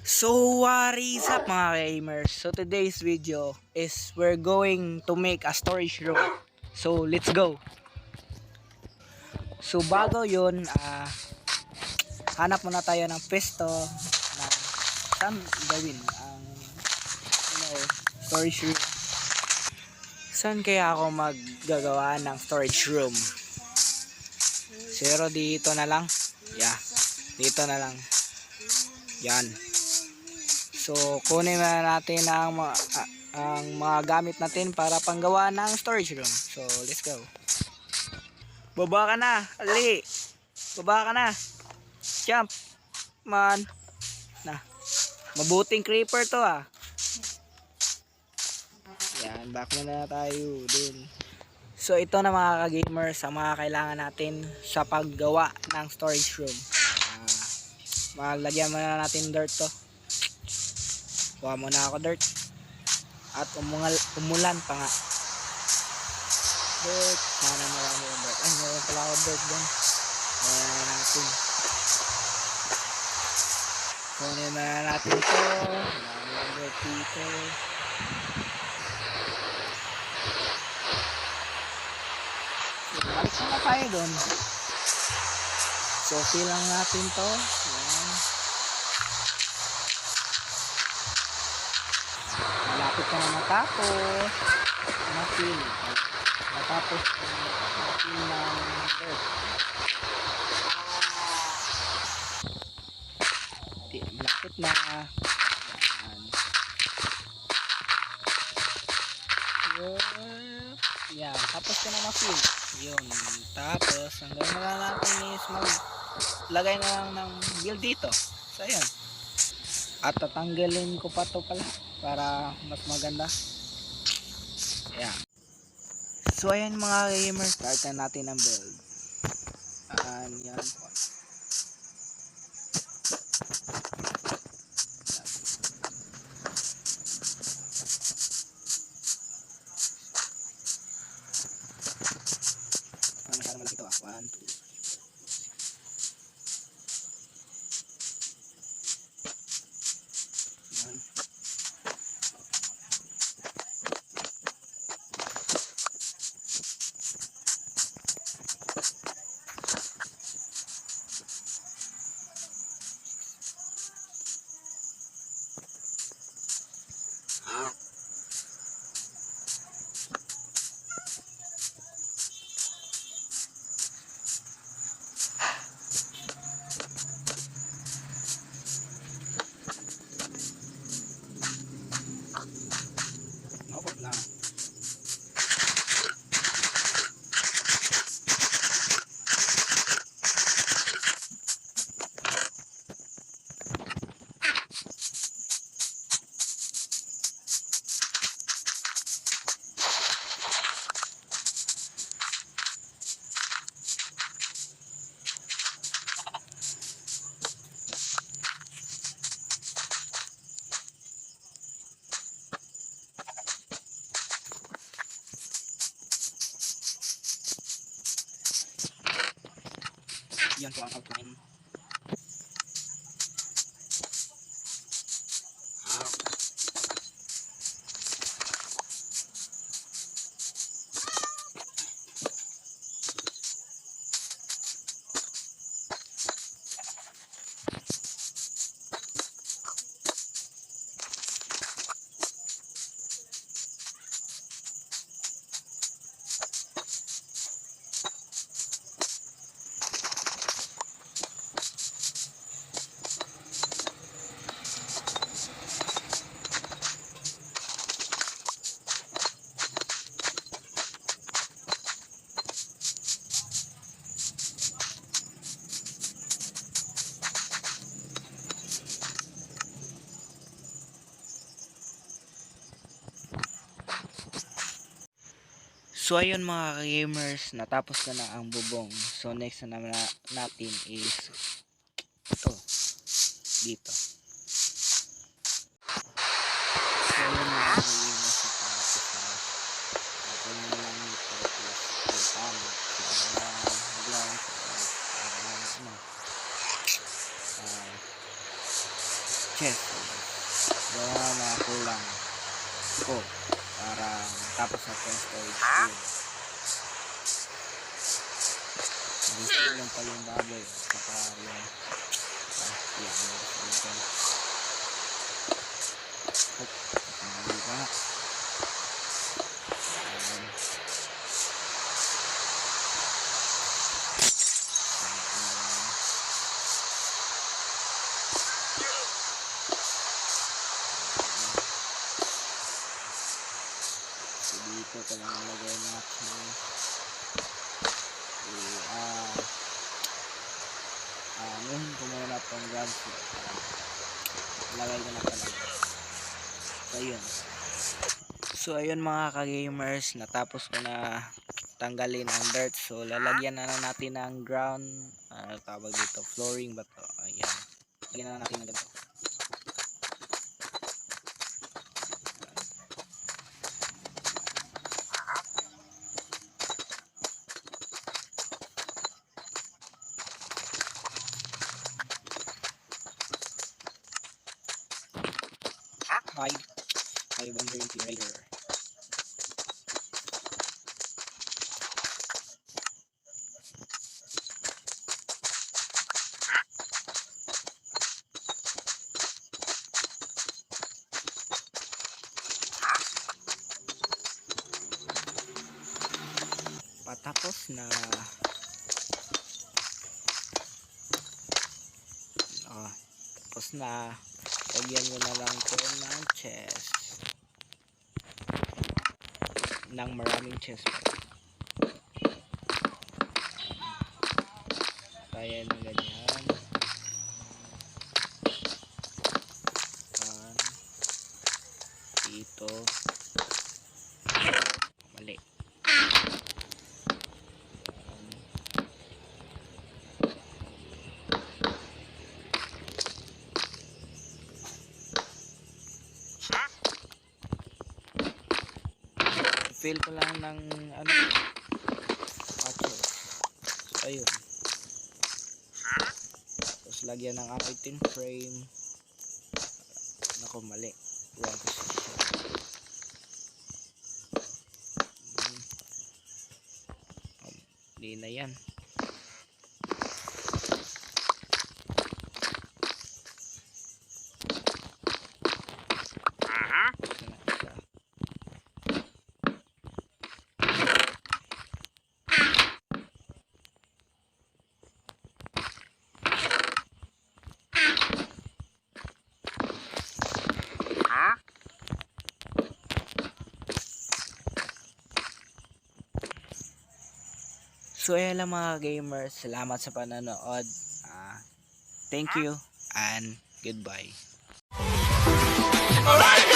So what is up mga gamers? So today's video is we're going to make a storage room. So let's go. So bago yun, hanap muna tayo ng pwesto na saan gawin ang storage room. Saan kaya ako maggagawa ng storage room? Siguro dito na lang. Yeah, dito na lang. Yan. So kunin na natin ang mga gamit natin para panggawa ng storage room. So let's go. Baba ka na, ali. Baba ka na. Jump. Man. Na. Mabuting creeper to ah. Yan, back na tayo din. So ito na mga ka-gamers ang mga kailangan natin sa paggawa ng storage room. Malagyan muna natin dirt to. Kuha muna ako dirt. At umulan pa nga. Dirt. Sana marami yung dirt. Ay, meron pala ako dirt dun. Ayan natin. Kunin na natin ito. Marami yung dirt dito. Balik na tayo dun. So, silang natin to. Ayan. Malapit ka na matapos. Masin. Matapos masin ng dirt. Malapit na. Yan. Tapos ka na masin. Yun. Tapos, ang gawin na lang natin is maglagay na lang ng build dito. So, ayan. At tatanggalin ko pa to pala para mas maganda. Ayan. So ayan mga gamers, start na natin ang build. Yan. Masyadong malaki ito ah. 1, 2. Yan po ang outline. So ayun mga gamers, natapos na ang bubong. So next na naman natin is ito, dito. So ayun mga gamers, natapos na. Ito na lang ito is tama. Chest. ko para tapos na yung storage yun. Gusto lang pa yung baboy at saka yung yan, mali pa nga. So dito ko lang lagay natin ngayon ko muna pang ground floor. Lagay ko na pala. So ayun mga ka-gamers, natapos ko na tanggalin ang dirt. So lalagyan na natin ng ground, tawag dito, flooring ba to? Ayan. Lagyan na natin ng ganito. Hide 520 rider. Patapos na. Tapos na. Lagyan mo na lang ito ng chest. Ng maraming chest. Kaya na ganyan. Dito. Mali. Fill ko lang ng patches. So, ayun. Tapos lagyan ng aking tin frame. Naku, mali. Wrong position. Hindi na yan. So ayan lang mga gamers, salamat sa panonood. Thank you and goodbye. Alright.